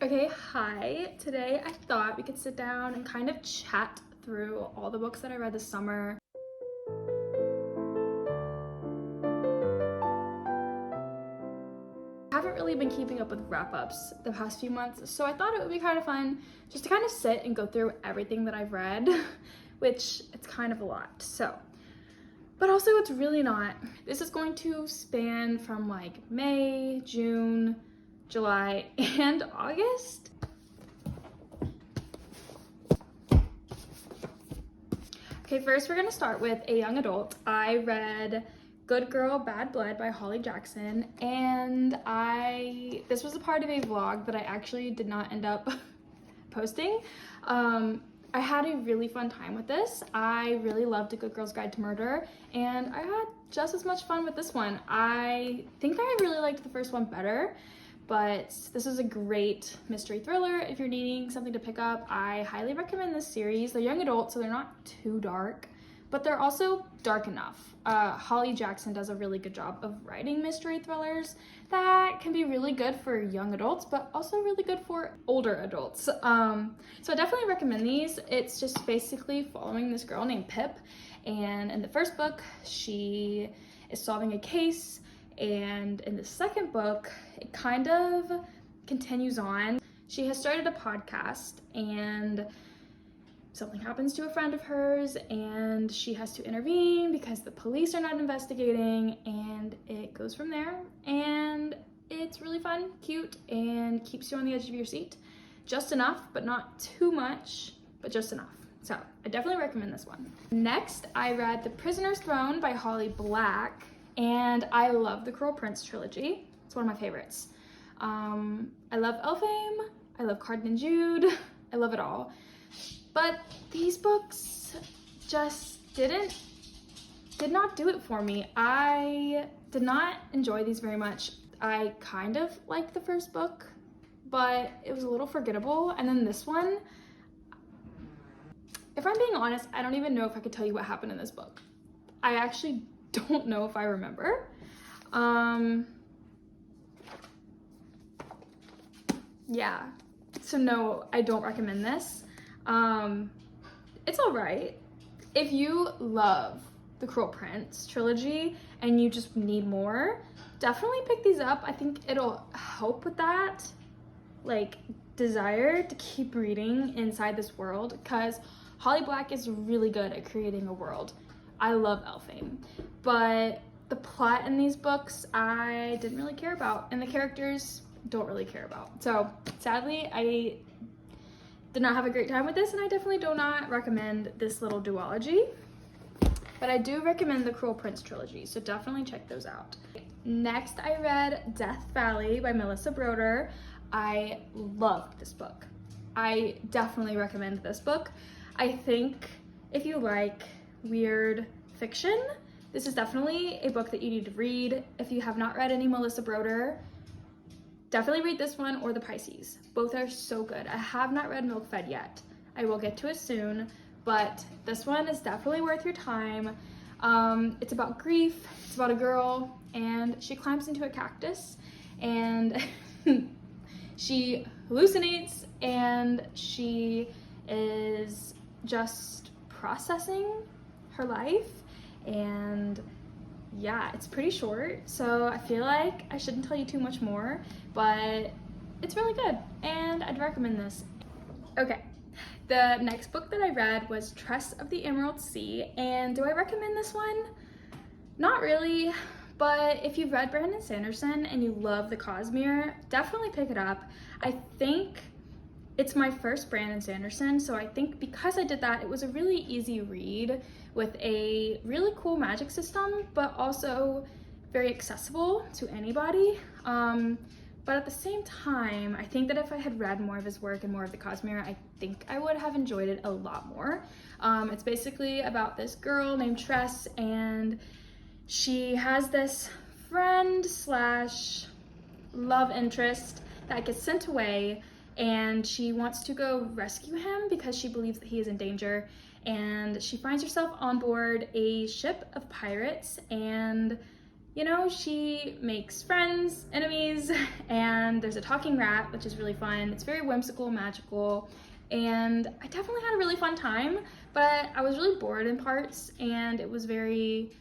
Okay, hi. Today I thought we could sit down and kind of chat through all the books that I read this summer. I haven't really been keeping up with wrap-ups the past few months, so I thought it would be kind of fun just to kind of sit and go through everything that I've read, which it's kind of a lot. But also it's really not. This is going to span from like May, June, July, and August. Okay, first we're gonna start with a young adult. I read Good Girl, Bad Blood by Holly Jackson, and this was a part of a vlog that I actually did not end up posting. I had a really fun time with this. I really loved A Good Girl's Guide to Murder, and I had just as much fun with this one. I think I really liked the first one better, but this is a great mystery thriller. If you're needing something to pick up, I highly recommend this series. They're young adults, so they're not too dark, but they're also dark enough. Holly Jackson does a really good job of writing mystery thrillers that can be really good for young adults, but also really good for older adults. So I definitely recommend these. It's just basically following this girl named Pip, and in the first book, she is solving a case, and in the second book, it kind of continues on. She has started a podcast, and something happens to a friend of hers, and she has to intervene because the police are not investigating, and it goes from there. And it's really fun, cute, and keeps you on the edge of your seat. Just enough, but not too much, but just enough. So I definitely recommend this one. Next, I read The Prisoner's Throne by Holly Black, and I love the Cruel Prince trilogy. It's one of my favorites. I love Elfame, I love Cardin and Jude, I love it all. But these books just did not do it for me. I did not enjoy these very much. I kind of liked the first book, but it was a little forgettable. And then this one, if I'm being honest, I don't even know if I could tell you what happened in this book. I actually don't know if I remember. Yeah, so no, I don't recommend this. It's all right. If you love the Cruel Prince trilogy and you just need more, definitely pick these up. I think it'll help with that, like, desire to keep reading inside this world, because Holly Black is really good at creating a world. I love Elfame, but the plot in these books I didn't really care about, and the characters don't really care about. So sadly, I did not have a great time with this, and I definitely do not recommend this little duology. But I do recommend the Cruel Prince trilogy, so definitely check those out. Next, I read Death Valley by Melissa Broder. I loved this book. I definitely recommend this book. I think if you like weird fiction, this is definitely a book that you need to read. If you have not read any Melissa Broder, definitely read this one or The Pisces. Both are so good. I have not read Milk Fed yet. I will get to it soon, but this one is definitely worth your time. It's about grief. It's about a girl, and she climbs into a cactus, and she hallucinates, and she is just processing her life. And yeah, it's pretty short, so I feel like I shouldn't tell you too much more, but it's really good, and I'd recommend this. Okay, the next book that I read was Tress of the Emerald Sea, and do I recommend this one? Not really, but if you've read Brandon Sanderson and you love the Cosmere, definitely pick it up. I think it's my first Brandon Sanderson, so I think because I did that, it was a really easy read with a really cool magic system, but also very accessible to anybody. But at the same time, I think that if I had read more of his work and more of the Cosmere, I think I would have enjoyed it a lot more. It's basically about this girl named Tress, and she has this friend slash love interest that gets sent away, and she wants to go rescue him because she believes that he is in danger. And she finds herself on board a ship of pirates, and you know, she makes friends, enemies, and there's a talking rat, which is really fun. It's very whimsical, magical, and I definitely had a really fun time, but I was really bored in parts, and it was very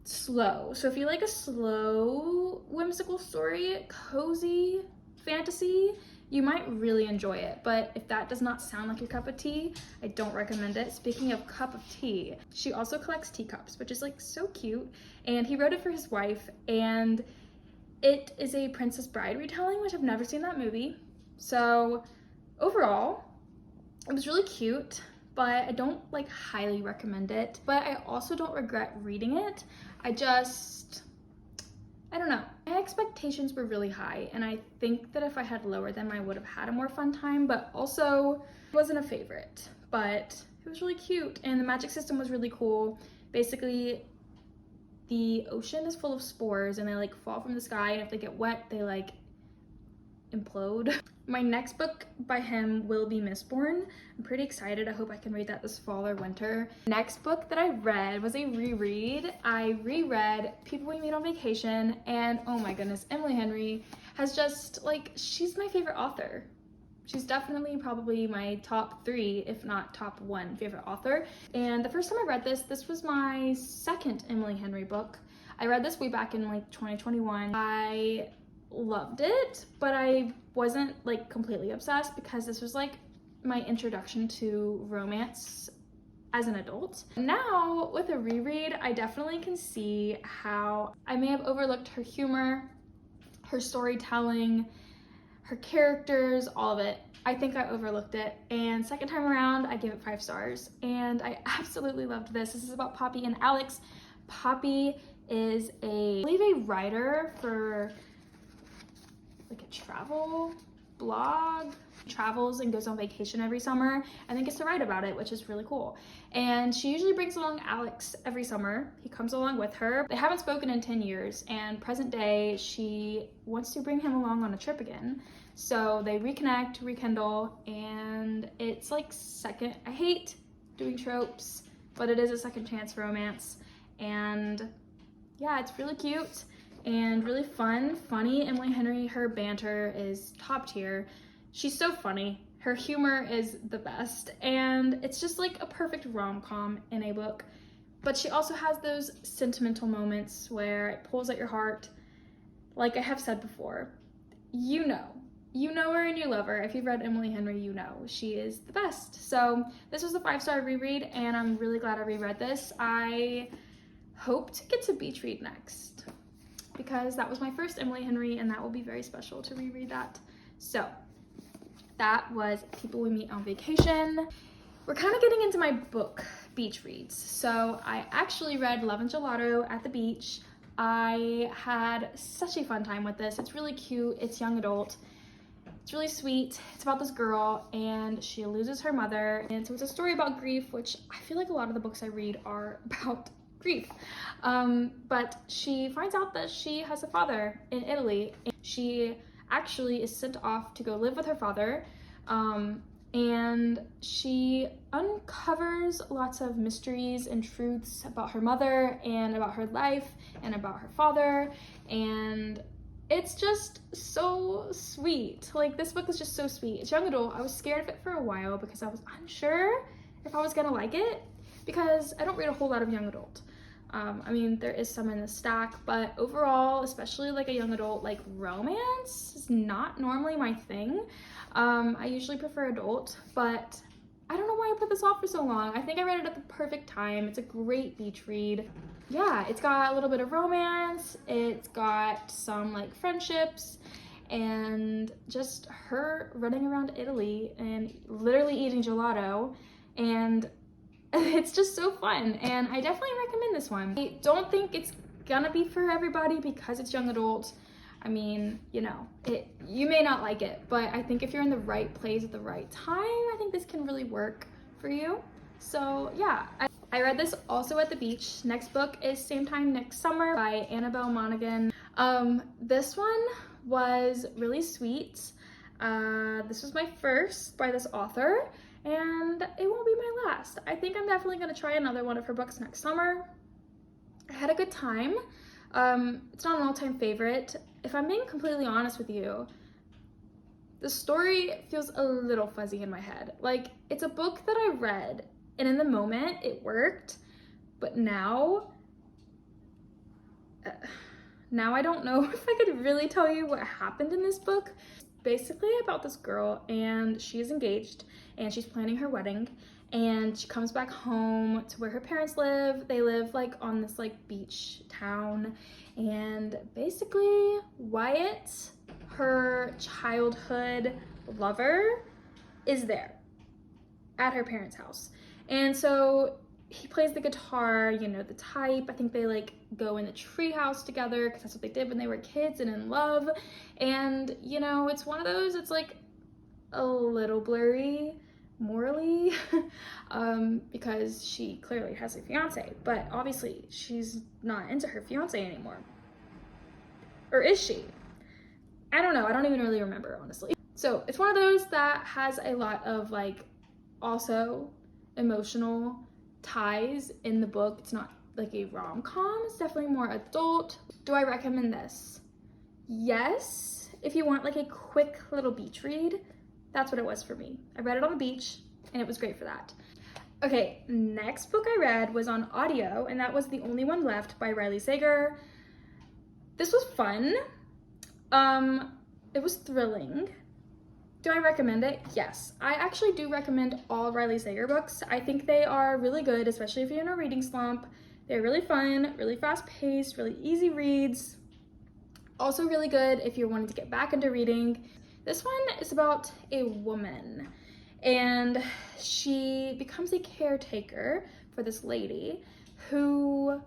slow. So if you like a slow, whimsical story, cozy fantasy, you might really enjoy it. But if that does not sound like your cup of tea, I don't recommend it. Speaking of cup of tea, she also collects teacups, which is like so cute. And he wrote it for his wife, and it is a Princess Bride retelling, which I've never seen that movie. So overall, it was really cute, but I don't like highly recommend it. But I also don't regret reading it. I don't know. My expectations were really high, and I think that if I had lowered them, I would have had a more fun time, but also it wasn't a favorite, but it was really cute, and the magic system was really cool. Basically, the ocean is full of spores, and they like fall from the sky, and if they get wet, they like implode. My next book by him will be Mistborn. I'm pretty excited. I hope I can read that this fall or winter. Next book that I read was a reread. I reread People We Meet on Vacation, and oh my goodness, Emily Henry has just like, she's my favorite author. She's definitely probably my top 3, if not top 1 favorite author. And the first time I read this was my second Emily Henry book. I read this way back in like 2021. I loved it, but I wasn't like completely obsessed because this was like my introduction to romance as an adult. Now with a reread, I definitely can see how I may have overlooked her humor, her storytelling, her characters, all of it. I think I overlooked it, and second time around I gave it 5 stars, and I absolutely loved this. This is about Poppy and Alex. Poppy is I believe a writer for like a travel blog. She travels and goes on vacation every summer and then gets to write about it, which is really cool. And she usually brings along Alex every summer. He comes along with her. They haven't spoken in 10 years, and present day she wants to bring him along on a trip again. So they reconnect, rekindle, and it's like I hate doing tropes, but it is a second chance romance. And yeah, it's really cute and really fun, funny. Emily Henry, her banter is top tier. She's so funny. Her humor is the best, and it's just like a perfect rom-com in a book. But she also has those sentimental moments where it pulls at your heart. Like I have said before, you know her and you love her. If you've read Emily Henry, you know she is the best. So this was a 5-star reread, and I'm really glad I reread this. I hope to get to beach read next, because that was my first Emily Henry, and that will be very special to reread that. So that was People We Meet on Vacation. We're kind of getting into my book beach reads. So I actually read Love and Gelato at the beach. I had such a fun time with this. It's really cute. It's young adult. It's really sweet. It's about this girl, and she loses her mother. And so it's a story about grief, which I feel like a lot of the books I read are about grief. But she finds out that she has a father in Italy. And she actually is sent off to go live with her father, and she uncovers lots of mysteries and truths about her mother and about her life and about her father, and it's just so sweet. Like, this book is just so sweet. It's young adult. I was scared of it for a while because I was unsure if I was gonna like it, because I don't read a whole lot of young adult. I mean, there is some in the stack, but overall, especially like a young adult, like romance is not normally my thing. I usually prefer adult, but I don't know why I put this off for so long. I think I read it at the perfect time. It's a great beach read. Yeah, it's got a little bit of romance. It's got some like friendships, and just her running around Italy and literally eating gelato, and it's just so fun, and I definitely recommend this one. I don't think it's gonna be for everybody because it's young adult. I mean, you know, you may not like it, but I think if you're in the right place at the right time, I think this can really work for you. So yeah, I read this also at the beach. Next book is Same Time Next Summer by Annabelle Monaghan. This one was really sweet. This was my first by this author, and it won't be my last. I think I'm definitely gonna try another one of her books next summer. I had a good time. It's not an all-time favorite. If I'm being completely honest with you, the story feels a little fuzzy in my head. Like, it's a book that I read, and in the moment it worked, but now I don't know if I could really tell you what happened in this book. It's basically about this girl, and she's engaged and she's planning her wedding, and she comes back home to where her parents live. They live like on this like beach town, and basically Wyatt, her childhood lover, is there at her parents' house. And so he plays the guitar, you know, the type. I think they like go in the tree house together because that's what they did when they were kids and in love. And, you know, it's one of those, it's like a little blurry morally because she clearly has a fiance, but obviously she's not into her fiance anymore. Or is she? I don't know. I don't even really remember, honestly. So it's one of those that has a lot of like also emotional ties in the book. It's not like a rom-com. It's definitely more adult. Do I recommend this? Yes. If you want like a quick little beach read, that's what it was for me. I read it on the beach and it was great for that. Okay, next book I read was on audio, and that was The Only One Left by Riley Sager. This was fun. It was thrilling. Do I recommend it? Yes. I actually do recommend all Riley Sager books. I think they are really good, especially if you're in a reading slump. They're really fun, really fast-paced, really easy reads. Also really good if you're wanting to get back into reading. This one is about a woman, and she becomes a caretaker for this lady who,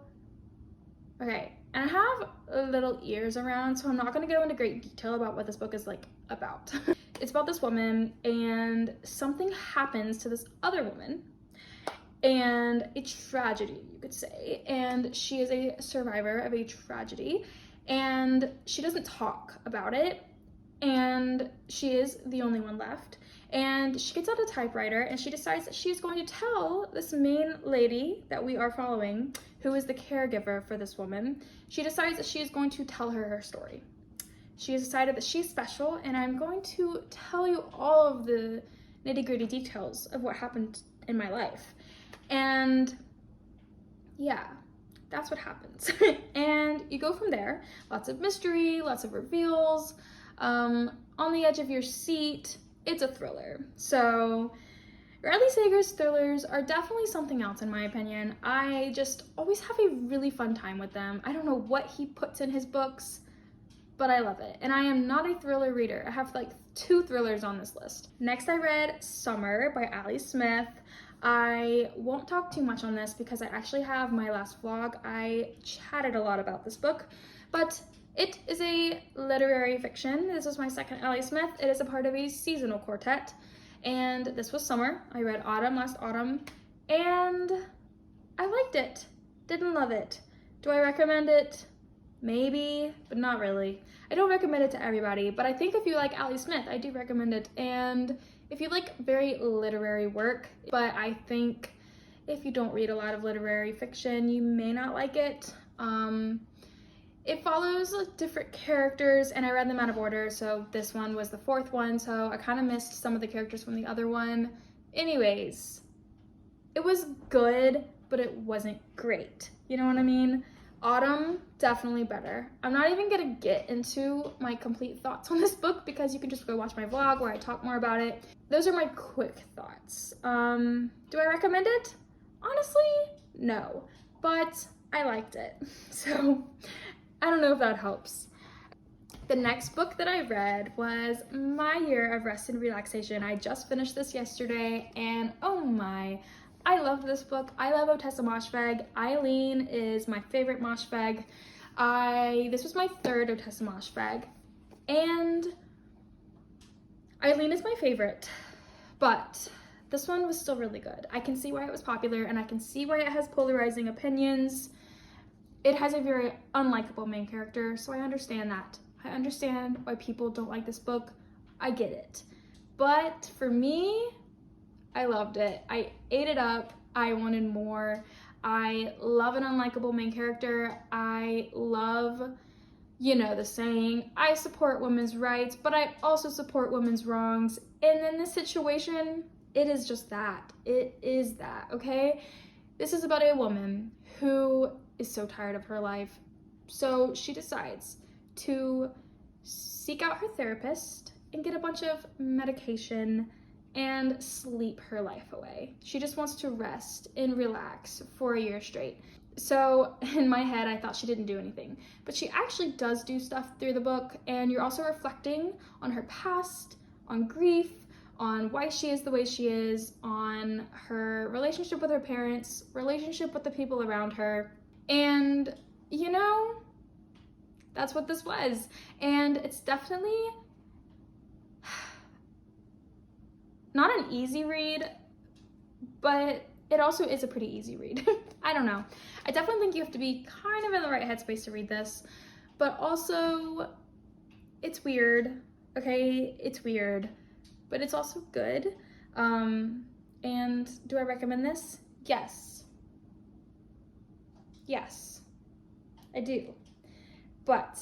okay, and I have little ears around, so I'm not going to go into great detail about what this book is like about. It's about this woman, and something happens to this other woman, and a tragedy, you could say, and she is a survivor of a tragedy, and she doesn't talk about it, and she is the only one left, and she gets out a typewriter, and she decides that she's going to tell this main lady that we are following, who is the caregiver for this woman. She decides that she is going to tell her story. She has decided that she's special, and I'm going to tell you all of the nitty-gritty details of what happened in my life. And yeah, that's what happens. And you go from there. Lots of mystery, lots of reveals, on the edge of your seat. It's a thriller. So Riley Sager's thrillers are definitely something else in my opinion. I just always have a really fun time with them. I don't know what he puts in his books, but I love it. And I am not a thriller reader. I have like 2 thrillers on this list. Next I read Summer by Ali Smith. I won't talk too much on this because I actually have my last vlog. I chatted a lot about this book, but it is a literary fiction. This is my second Ali Smith. It is a part of a seasonal quartet, and this was summer. I read autumn last autumn, and I liked it. Didn't love it. Do I recommend it? Maybe, but not really. I don't recommend it to everybody, but I think if you like Ali Smith, I do recommend it. And if you like very literary work, but I think if you don't read a lot of literary fiction, you may not like it. It follows different characters, and I read them out of order, so this one was the 4th one, so I kind of missed some of the characters from the other one. Anyways, it was good, but it wasn't great. You know what I mean? Autumn, definitely better. I'm not even gonna get into my complete thoughts on this book because you can just go watch my vlog where I talk more about it. Those are my quick thoughts. Do I recommend it? Honestly, no, but I liked it. So I don't know if that helps. The next book that I read was My Year of Rest and Relaxation. I just finished this yesterday, and oh my, I love this book. I love Otessa Moshfegh. Eileen is my favorite Moshfegh. This was my 3rd Otessa Moshfegh, and Eileen is my favorite, but this one was still really good. I can see why it was popular, and I can see why it has polarizing opinions. It has a very unlikable main character, so I understand that. I understand why people don't like this book. I get it. But for me, I loved it. I ate it up. I wanted more. I love an unlikable main character. I love, you know, the saying, I support women's rights, but I also support women's wrongs. And in this situation, it is just that. It is that, okay? This is about a woman who is so tired of her life. So she decides to seek out her therapist and get a bunch of medication and sleep her life away. She just wants to rest and relax for a year straight. So in my head, I thought she didn't do anything, but she actually does do stuff through the book, and you're also reflecting on her past, on grief, on why she is the way she is, on her relationship with her parents, relationship with the people around her, and you know, that's what this was. And it's definitely not an easy read, but it also is a pretty easy read. I don't know. I definitely think you have to be kind of in the right headspace to read this, but also it's weird, okay? It's weird, but it's also good. And do I recommend this? Yes. Yes, I do. But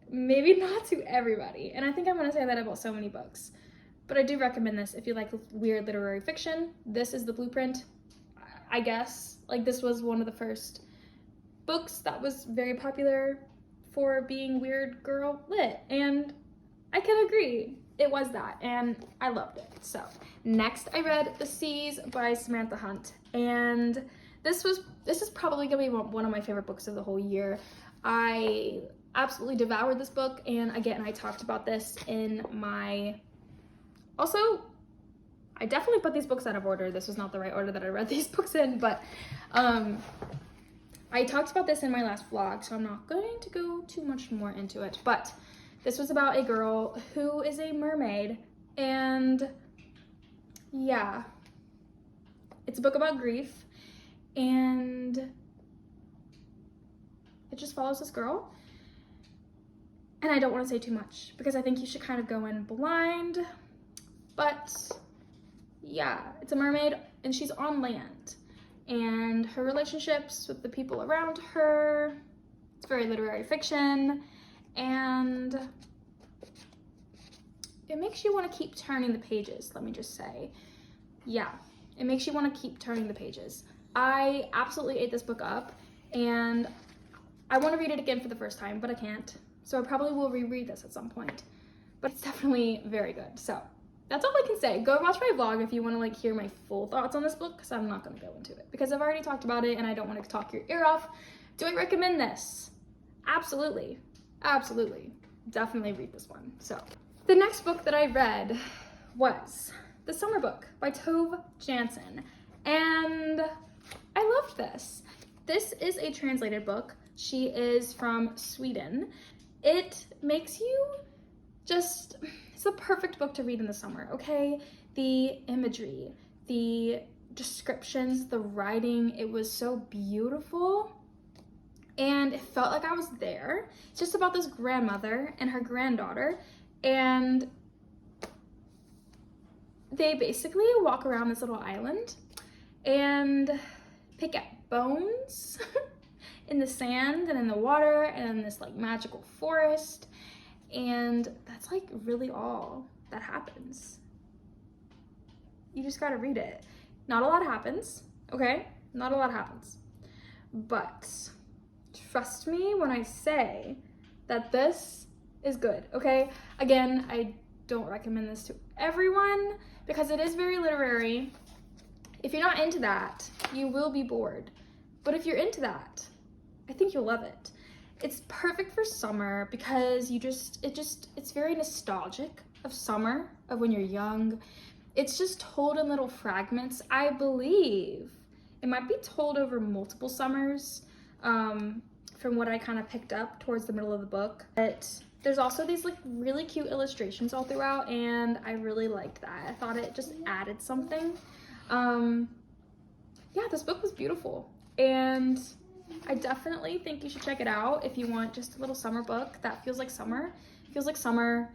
maybe not to everybody. And I think I'm gonna say that about so many books. But I do recommend this if you like weird literary fiction. This is the blueprint, I guess. Like, this was one of the first books that was very popular for being weird girl lit. And I can agree, it was that, and I loved it. So next I read The Seas by Samantha Hunt. And this is probably gonna be one of my favorite books of the whole year. I absolutely devoured this book, and again, I talked about this in my... Also, I definitely put these books out of order. This was not the right order that I read these books in, but I talked about this in my last vlog, so I'm not going to go too much more into it. But this was about a girl who is a mermaid, and yeah, it's a book about grief, and it just follows this girl. And I don't want to say too much because I think you should kind of go in blind. But yeah, it's a mermaid and she's on land, and her relationships with the people around her, it's very literary fiction, and it makes you want to keep turning the pages, let me just say. Yeah, it makes you want to keep turning the pages. I absolutely ate this book up, and I want to read it again for the first time, but I can't. So I probably will reread this at some point, but it's definitely very good. So that's all I can say. Go watch my vlog if you want to like hear my full thoughts on this book, because I'm not going to go into it because I've already talked about it and I don't want to talk your ear off. Do I recommend this? Absolutely. Absolutely. Definitely read this one. So the next book that I read was The Summer Book by Tove Jansson, and I loved this. This is a translated book. She is from Sweden. It makes you just... It's the perfect book to read in the summer, okay? The imagery, the descriptions, the writing, it was so beautiful, and it felt like I was there. It's just about this grandmother and her granddaughter, and they basically walk around this little island and pick up bones in the sand and in the water and in this like magical forest. And that's like really all that happens. You just gotta read it. Not a lot happens, okay? Not a lot happens. But trust me when I say that this is good, okay? Again, I don't recommend this to everyone because it is very literary. If you're not into that, you will be bored. But if you're into that, I think you'll love it. It's perfect for summer because it's very nostalgic of summer, of when you're young. It's just told in little fragments. I believe it might be told over multiple summers, from what I kind of picked up towards the middle of the book. But there's also these like really cute illustrations all throughout, and I really liked that. I thought it just added something. Yeah, this book was beautiful, and I definitely think you should check it out if you want just a little summer book that feels like summer. It feels like summer,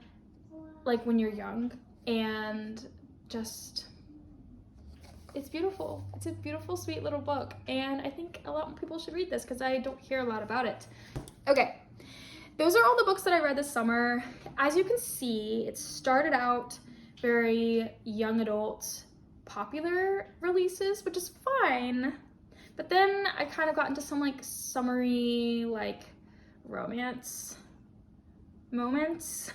like when you're young, and just, it's beautiful. It's a beautiful, sweet little book, and I think a lot more people should read this because I don't hear a lot about it. Okay, those are all the books that I read this summer. As you can see, it started out very young adult, popular releases, which is fine. But then I kind of got into some like summery, like romance moments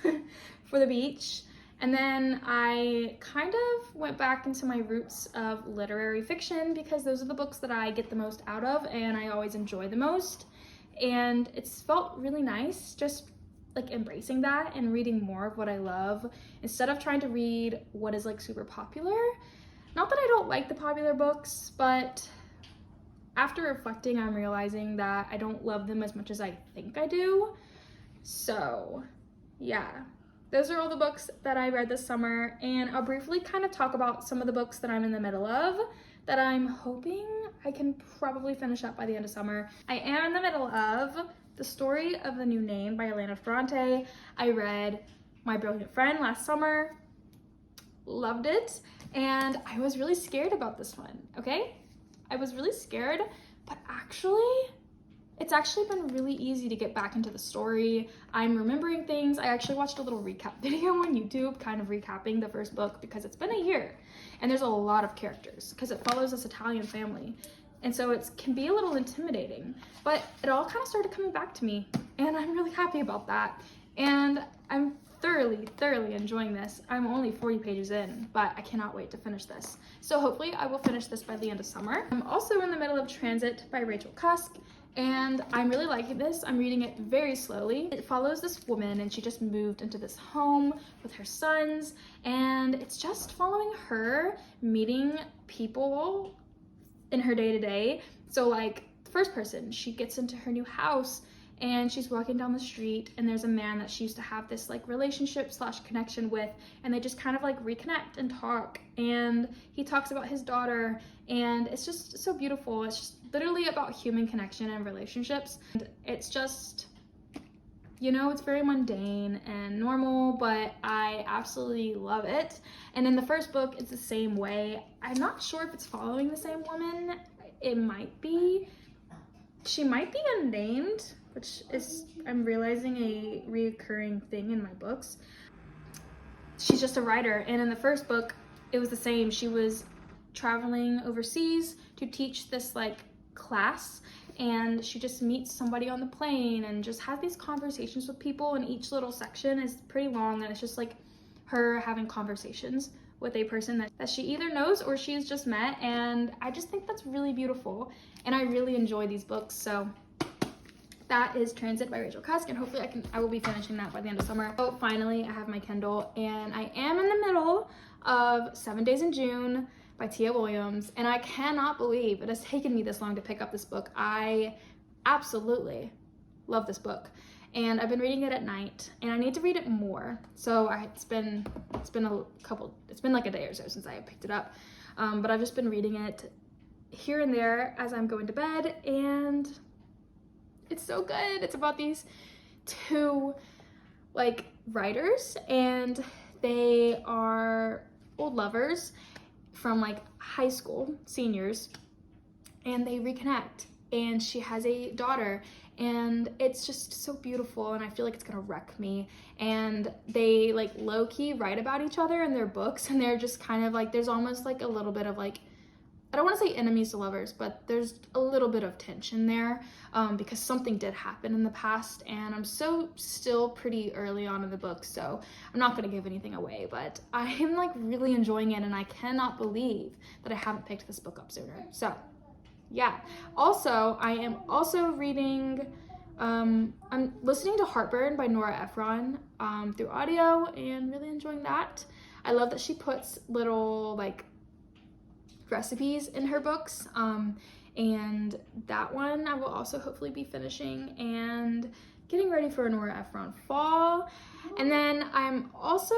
for the beach. And then I kind of went back into my roots of literary fiction because those are the books that I get the most out of and I always enjoy the most. And it's felt really nice just like embracing that and reading more of what I love instead of trying to read what is like super popular. Not that I don't like the popular books, but after reflecting, I'm realizing that I don't love them as much as I think I do. So yeah, those are all the books that I read this summer, and I'll briefly kind of talk about some of the books that I'm in the middle of that I'm hoping I can probably finish up by the end of summer. I am in the middle of The Story of the New Name by Elena Ferrante. I read My Brilliant Friend last summer, loved it, and I was really scared about this one, okay? I was really scared, but it's actually been really easy to get back into the story. I'm remembering things. I actually watched a little recap video on YouTube, kind of recapping the first book because it's been a year and there's a lot of characters because it follows this Italian family. And so it can be a little intimidating, but it all kind of started coming back to me and I'm really happy about that. And I'm thoroughly enjoying this. I'm only 40 pages in, but I cannot wait to finish this. So hopefully I will finish this by the end of summer. I'm also in the middle of Transit by Rachel Cusk, and I'm really liking this. I'm reading it very slowly. It follows this woman and she just moved into this home with her sons, and it's just following her meeting people in her day-to-day. So like the first person, she gets into her new house and she's walking down the street and there's a man that she used to have this like relationship / connection with, and they just kind of like reconnect and talk, and he talks about his daughter, and it's just so beautiful. It's just literally about human connection and relationships, and it's just, you know, it's very mundane and normal, but I absolutely love it. And in the first book it's the same way. I'm not sure if it's following the same woman. It might be. She might be unnamed, which is, I'm realizing, a reoccurring thing in my books. She's just a writer, and in the first book, it was the same. She was traveling overseas to teach this like class, and she just meets somebody on the plane and just has these conversations with people, and each little section is pretty long, and it's just like her having conversations with a person that she either knows or she's just met, and I just think that's really beautiful, and I really enjoy these books. So that is Transit by Rachel Cusk, and hopefully I will be finishing that by the end of summer. So finally, I have my Kindle, and I am in the middle of 7 Days in June by Tia Williams, and I cannot believe it has taken me this long to pick up this book. I absolutely love this book, and I've been reading it at night, and I need to read it more. So it's been like a day or so since I picked it up, but I've just been reading it here and there as I'm going to bed, and it's so good. It's about these two like writers, and they are old lovers from like high school, seniors, and they reconnect, and she has a daughter, and it's just so beautiful, and I feel like it's gonna wreck me. And they like low-key write about each other in their books, and they're just kind of like, there's almost like a little bit of like, I don't want to say enemies to lovers, but there's a little bit of tension there because something did happen in the past, and I'm still pretty early on in the book, so I'm not going to give anything away, but I am like really enjoying it, and I cannot believe that I haven't picked this book up sooner. So yeah. Also, I am also reading, I'm listening to Heartburn by Nora Ephron through audio, and really enjoying that. I love that she puts little like recipes in her books, and that one I will also hopefully be finishing and getting ready for a Nora Ephron fall. And then I'm also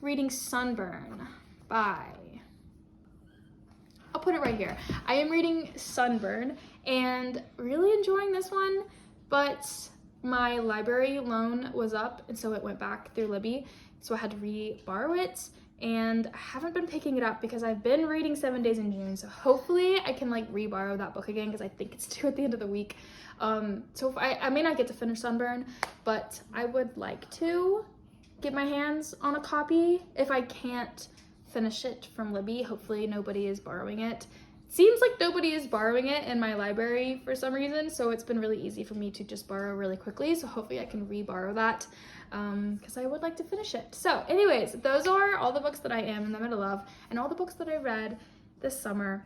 reading Sunburn by, I'll put it right here. I am reading Sunburn and really enjoying this one, but my library loan was up, and so it went back through Libby, so I had to re-borrow it. and I haven't been picking it up because I've been reading 7 Days in June, so hopefully I can like re-borrow that book again because I think it's due at the end of the week. So if I may not get to finish Sunburn, but I would like to get my hands on a copy. If I can't finish it from Libby, hopefully nobody is borrowing it. Seems like nobody is borrowing it in my library for some reason, so it's been really easy for me to just borrow really quickly, so hopefully I can re-borrow that because I would like to finish it. So anyways, those are all the books that I am in the middle of and all the books that I read this summer.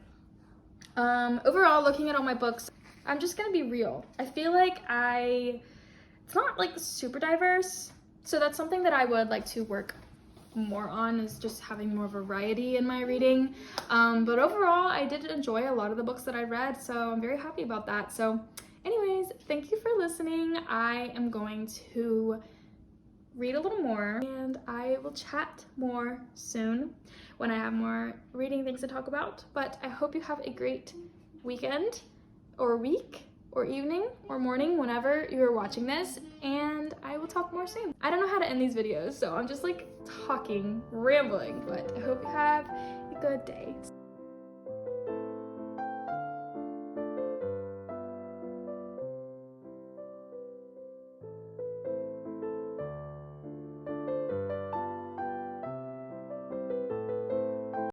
Overall, looking at all my books, I'm just gonna be real. I feel like it's not like super diverse, so that's something that I would like to work more on, is just having more variety in my reading. But overall, I did enjoy a lot of the books that I read, so I'm very happy about that. So anyways, thank you for listening. I am going to read a little more and I will chat more soon when I have more reading things to talk about. But I hope you have a great weekend or week or evening or morning whenever you're watching this, and I will talk more soon. I don't know how to end these videos, so I'm just like talking, rambling, but I hope you have a good day.